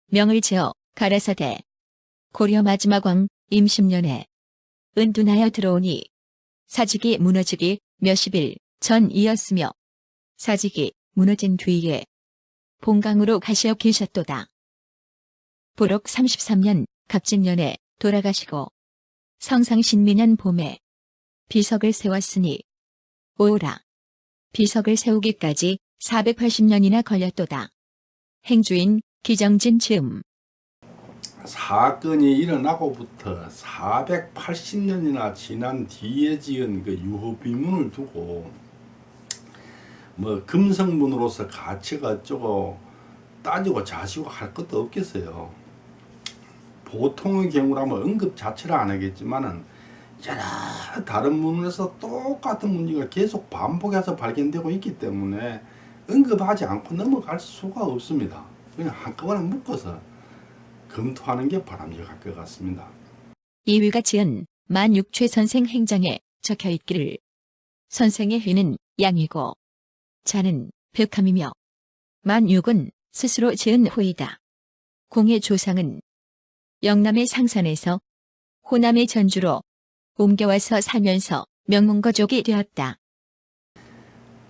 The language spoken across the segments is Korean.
명을 지어 가라사대 고려 마지막 왕 임십년에 은둔하여 들어오니 사직이 무너지기 몇십일 전이었으며 사직이 무너진 뒤에 본강으로 가시어 계셨도다. 보록 33년 갑진년에 돌아가시고 성상신미년 봄에 비석을 세웠으니 오라. 비석을 세우기까지 480년이나 걸렸도다. 행주인 기정진 즈음. 사건이 일어나고부터 480년이나 지난 뒤에 지은 그 유후비문을 두고 뭐 금성문으로서 가치가 어쩌고 따지고 자시고 할 것도 없겠어요. 보통의 경우라면 언급 자체를 안 하겠지만은 여러 다른 문에서 똑같은 문제가 계속 반복해서 발견되고 있기 때문에 언급하지 않고 넘어갈 수가 없습니다. 그냥 한꺼번에 묶어서 검토하는 게 바람직할 것 같습니다. 이위가 지은 만육최 선생 행장에 적혀 있기를 선생의 휘는 양이고 자는 벽함이며 만육은 스스로 지은 호이다. 공의 조상은 영남의 상산에서 호남의 전주로 옮겨와서 살면서 명문거족이 되었다.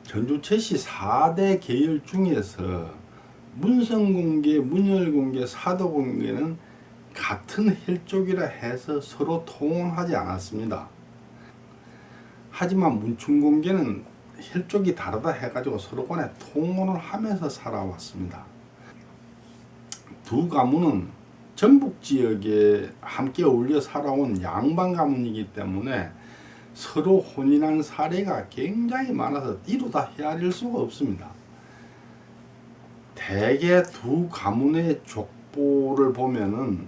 전주 최씨 4대 계열 중에서 문성공계, 문열공계, 사도공계는 같은 혈족이라 해서 서로 통혼하지 않았습니다. 하지만 문충공계는 혈족이 다르다 해가지고 서로 간에 통혼을 하면서 살아왔습니다. 두 가문은 전북 지역에 함께 어울려 살아온 양반 가문이기 때문에 서로 혼인한 사례가 굉장히 많아서 이루다 헤아릴 수가 없습니다. 대개 두 가문의 족보를 보면은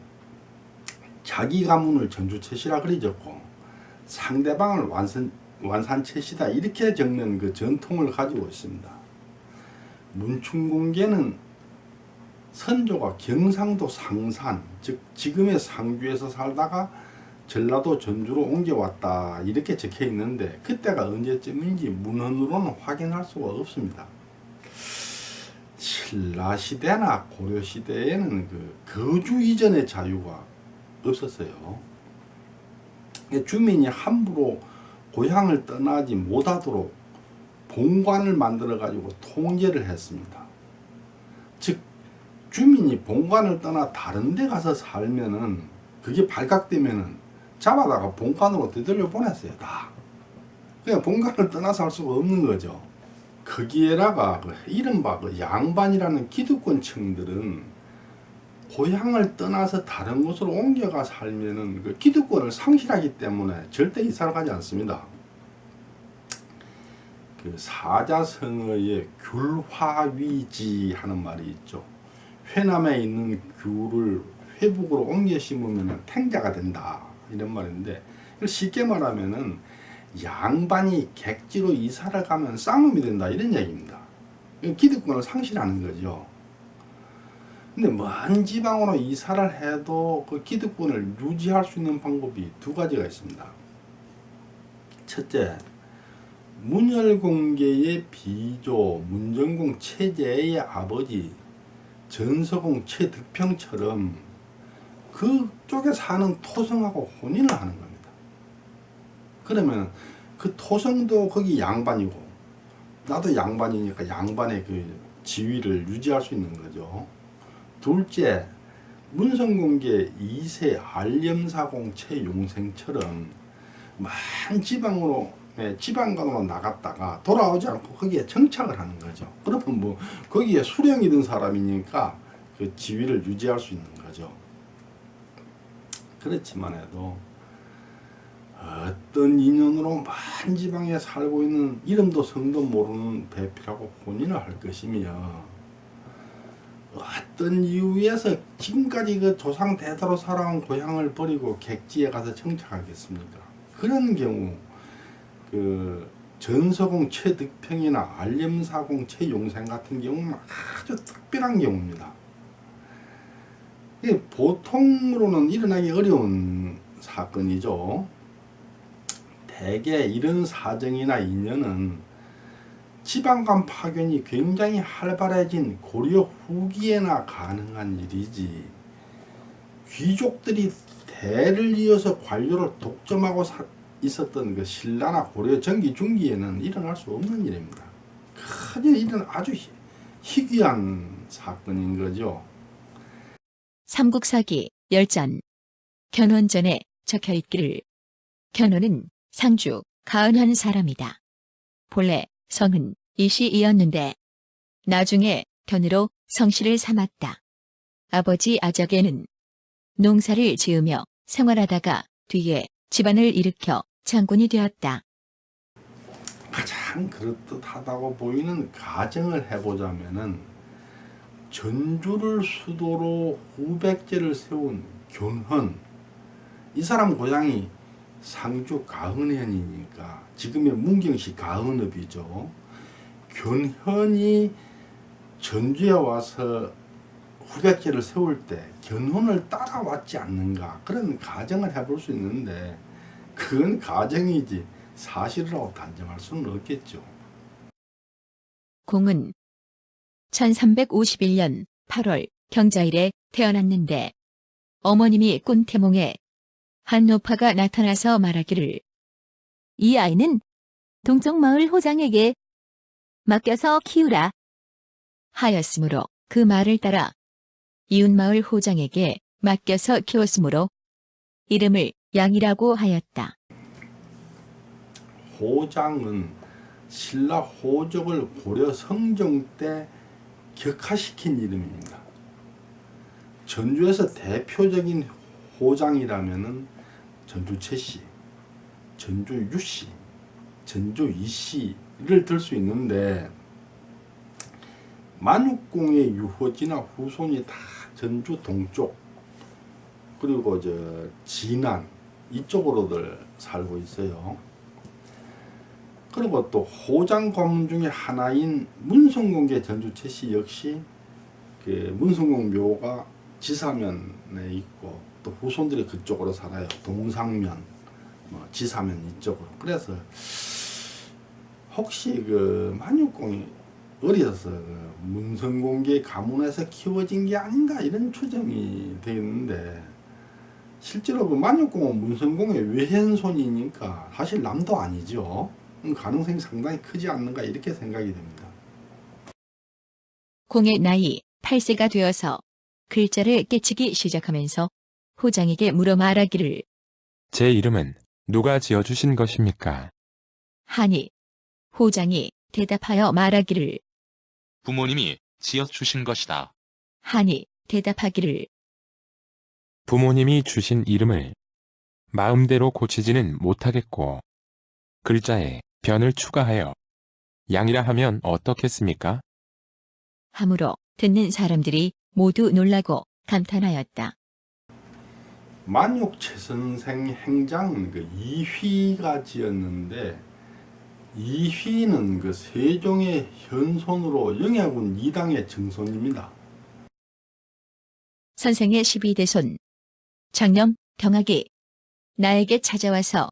자기 가문을 전주채시라 그려졌고 상대방을 완산채시다 이렇게 적는 그 전통을 가지고 있습니다. 문충공계는 선조가 경상도 상산, 즉 지금의 상주에서 살다가 전라도 전주로 옮겨왔다 이렇게 적혀 있는데 그때가 언제쯤인지 문헌으로는 확인할 수가 없습니다. 신라시대나 고려시대에는 그 거주 이전의 자유가 없었어요. 주민이 함부로 고향을 떠나지 못하도록 본관을 만들어 가지고 통제를 했습니다. 즉 주민이 본관을 떠나 다른 데 가서 살면은 그게 발각되면은 잡아다가 본관으로 되돌려 보냈어요. 다. 그냥 본관을 떠나서 할 수가 없는 거죠. 거기에다가 이른바 양반이라는 기득권층들은 고향을 떠나서 다른 곳으로 옮겨가 살면은 그 기득권을 상실하기 때문에 절대 이사를 가지 않습니다. 그 사자성어의 귤화위지 하는 말이 있죠. 회남에 있는 귤을 회북으로 옮겨 심으면 탱자가 된다 이런 말인데 쉽게 말하면은 양반이 객지로 이사를 가면 쌍놈이 된다 이런 얘기입니다. 기득권을 상실하는 거죠. 근데 먼 지방으로 이사를 해도 그 기득권을 유지할 수 있는 방법이 두 가지가 있습니다. 첫째, 문열공계의 비조 문정공 최재의 아버지 전서공 최득평처럼 그쪽에 사는 토성하고 혼인을 하는 겁니다. 그러면 그 토성도 거기 양반이고 나도 양반이니까 양반의 그 지위를 유지할 수 있는 거죠. 둘째, 문성공계 2세 알염사공 최용생처럼 많은 지방간으로 나갔다가 돌아오지 않고 거기에 정착을 하는 거죠. 그러면 뭐 거기에 수령이든 사람이니까 그 지위를 유지할 수 있는 거죠. 그렇지만 해도 어떤 인연으로 많은 지방에 살고 있는 이름도 성도 모르는 배필하고 혼인을 할 것이며 어떤 이유에서 지금까지 그 조상 대대로 살아온 고향을 버리고 객지에 가서 정착하겠습니까? 그런 경우 그 전서공 최득평이나 알염사공 최용생 같은 경우는 아주 특별한 경우입니다. 이게 보통으로는 일어나기 어려운 사건이죠. 대개 이런 사정이나 인연은 지방간 파견이 굉장히 활발해진 고려 후기에나 가능한 일이지, 귀족들이 대를 이어서 관료를 독점하고 있었던 그 신라나 고려 전기 중기에는 일어날 수 없는 일입니다. 크게 이런 아주 희귀한 사건인 거죠. 삼국사기 열전 견훤전에 적혀있기를 견훤은 상주 가은한 사람이다. 본래 성은 이시이었는데 나중에 견으로 성씨를 삼았다. 아버지 아적에는 농사를 지으며 생활하다가 뒤에 집안을 일으켜 장군이 되었다. 가장 그럴듯하다고 보이는 가정을 해보자면은 전주를 수도로 후백제를 세운 견훤, 이 사람 고향이 상주 가은현이니까 지금의 문경시 가은읍이죠. 견훤이 전주에 와서 후백제를 세울 때 견훤을 따라왔지 않는가, 그런 가정을 해볼 수 있는데 그건 가정이지 사실이라고 단정할 수는 없겠죠. 공은 1351년 8월 경자일에 태어났는데 어머님이 꾼태몽에 한 노파가 나타나서 말하기를 이 아이는 동쪽마을 호장에게 맡겨서 키우라 하였으므로 그 말을 따라 이웃마을 호장에게 맡겨서 키웠으므로 이름을 양이라고 하였다. 호장은 신라 호족을 고려 성종 때 격화시킨 이름입니다. 전주에서 대표적인 호장이라면은 전주 최씨, 전주 유씨, 전주 이씨를 들 수 있는데, 만육공의 유호지나 후손이 다 전주 동쪽, 그리고 진안 이쪽으로들 살고 있어요. 그리고 또 호장 관문 중에 하나인 문성공계 전주 최씨 역시 그 문성공 묘가 지사면에 있고 또 후손들이 그쪽으로 살아요. 동상면, 지사면 이쪽으로. 그래서 혹시 그 만육공이 어려서 그 문성공계 가문에서 키워진 게 아닌가 이런 추정이 되는데, 실제로 그 만육공은 문성공의 외현손이니까 사실 남도 아니죠. 가능성이 상당히 크지 않는가 이렇게 생각이 됩니다. 공의 나이 8세가 되어서 글자를 깨치기 시작하면서 호장에게 물어 말하기를 제 이름은 누가 지어주신 것입니까? 하니 호장이 대답하여 말하기를 부모님이 지어주신 것이다. 하니 대답하기를 부모님이 주신 이름을 마음대로 고치지는 못하겠고 글자에 변을 추가하여 양이라 하면 어떻겠습니까? 하므로 듣는 사람들이 모두 놀라고 감탄하였다. 만육 최선생 행장은 그 이휘가 지었는데, 이휘는 그 세종의 현손으로 영해군 2당의 증손입니다. 선생의 12대손 장염 경학이 나에게 찾아와서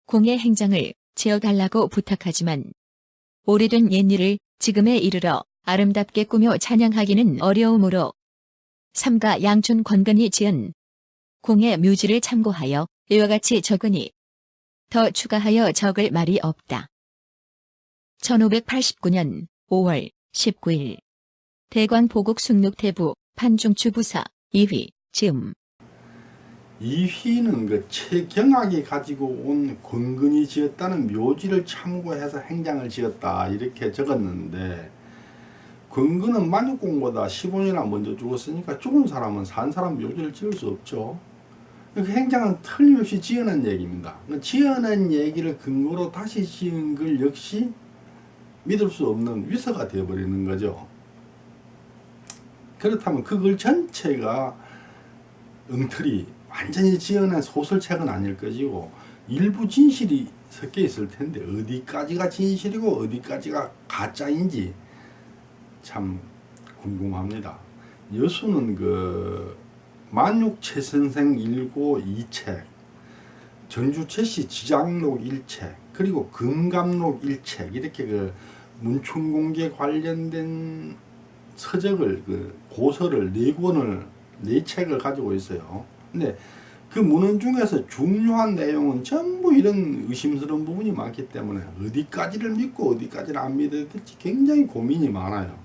공의 행장을 지어달라고 부탁하지만 오래된 옛일을 지금에 이르러 아름답게 꾸며 찬양하기는 어려우므로 삼가 양촌 권근이 지은 공의 묘지를 참고하여 이와 같이 적으니 더 추가하여 적을 말이 없다. 1589년 5월 19일 대관 보국 숙록대부 판중추부사 이휘 즈음. 이휘는 그 최경학이 가지고 온 권근이 지었다는 묘지를 참고해서 행장을 지었다 이렇게 적었는데, 권근은 만육공보다 15년이나 먼저 죽었으니까 죽은 사람은 산 사람 묘지를 지을 수 없죠. 그 행장은 틀림없이 지어낸 얘기입니다. 지어낸 얘기를 근거로 다시 지은 글 역시 믿을 수 없는 위서가 되어버리는 거죠. 그렇다면 그 글 전체가 엉터리 완전히 지어낸 소설책은 아닐 것이고 일부 진실이 섞여 있을 텐데 어디까지가 진실이고 어디까지가 가짜인지 참 궁금합니다. 여수는 그 만육 최선생 1고 2책, 전주 최씨 지장록 1책, 그리고 금감록 1책 이렇게 그 문충공개 관련된 서적을 그 고서를 4권을 4책을 가지고 있어요. 근데 그 문헌 중에서 중요한 내용은 전부 이런 의심스러운 부분이 많기 때문에 어디까지를 믿고 어디까지를 안 믿어야 될지 굉장히 고민이 많아요.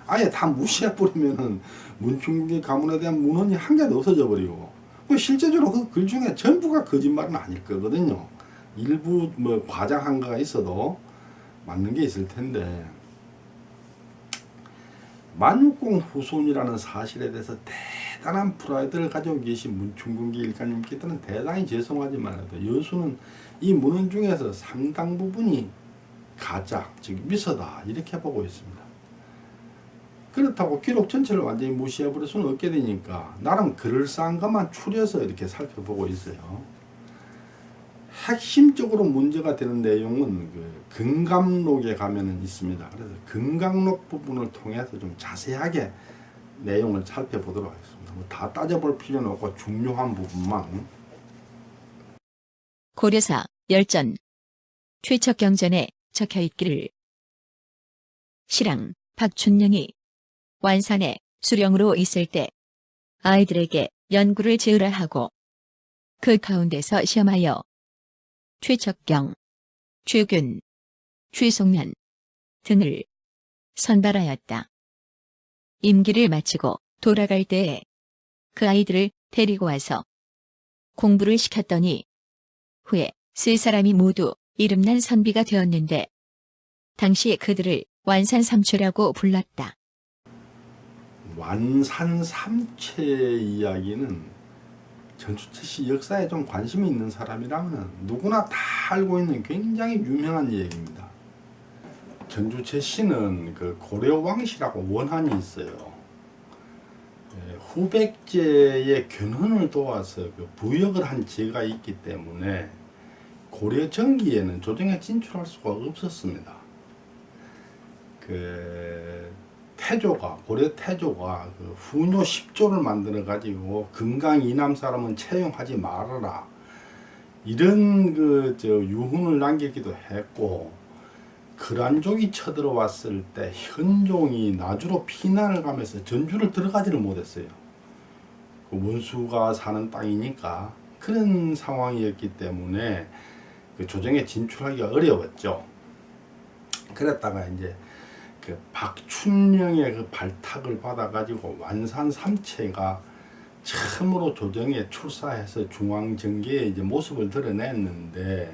아예 다 무시해버리면은 문충공개 가문에 대한 문헌이 한 개도 없어져 버리고, 실제적으로 그 글 중에 전부가 거짓말은 아닐 거거든요. 일부 뭐 과장한 거가 있어도 맞는 게 있을 텐데, 만육공 후손이라는 사실에 대해서 대단한 프라이드를 가지고 계신 문충공개 일가님께서는 대단히 죄송하지만 여수는 이 문헌 중에서 상당 부분이 가짜, 즉 미서다, 이렇게 보고 있습니다. 그렇다고 기록 전체를 완전히 무시해버릴 수는 없게 되니까 나름 그럴싸한 것만 추려서 이렇게 살펴보고 있어요. 핵심적으로 문제가 되는 내용은 그 금강록에 가면은 있습니다. 그래서 금강록 부분을 통해서 좀 자세하게 내용을 살펴보도록 하겠습니다. 뭐 다 따져볼 필요는 없고 중요한 부분만. 고려사 열전 최척경전에 적혀있기를 실랑 박춘령이 완산에 수령으로 있을 때 아이들에게 연구를 지으라 하고 그 가운데서 시험하여 최척경, 최균, 최송년 등을 선발하였다. 임기를 마치고 돌아갈 때에 그 아이들을 데리고 와서 공부를 시켰더니 후에 세 사람이 모두 이름난 선비가 되었는데 당시 그들을 완산삼체라고 불렀다. 완산삼체 이야기는 전주채 씨 역사에 좀 관심이 있는 사람이라면 누구나 다 알고 있는 굉장히 유명한 얘기입니다. 전주채 씨는 그 고려왕씨라고 원한이 있어요. 후백제의 견훤을 도와서 그 부역을 한 제가 있기 때문에 고려 전기에는 조정에 진출할 수가 없었습니다. 고려 태조가 그 후뇨 10조를 만들어 가지고 금강 이남 사람은 채용하지 말아라, 이런 유훈을 남기기도 했고, 그란족이 쳐들어왔을 때 현종이 나주로 피난을 가면서 전주를 들어가지를 못했어요. 그 원수가 사는 땅이니까 그런 상황이었기 때문에 그 조정에 진출하기가 어려웠죠. 그랬다가 이제 그 박춘령의 그 발탁을 받아가지고 완산삼체가 처음으로 조정에 출사해서 중앙정계에 이제 모습을 드러냈는데,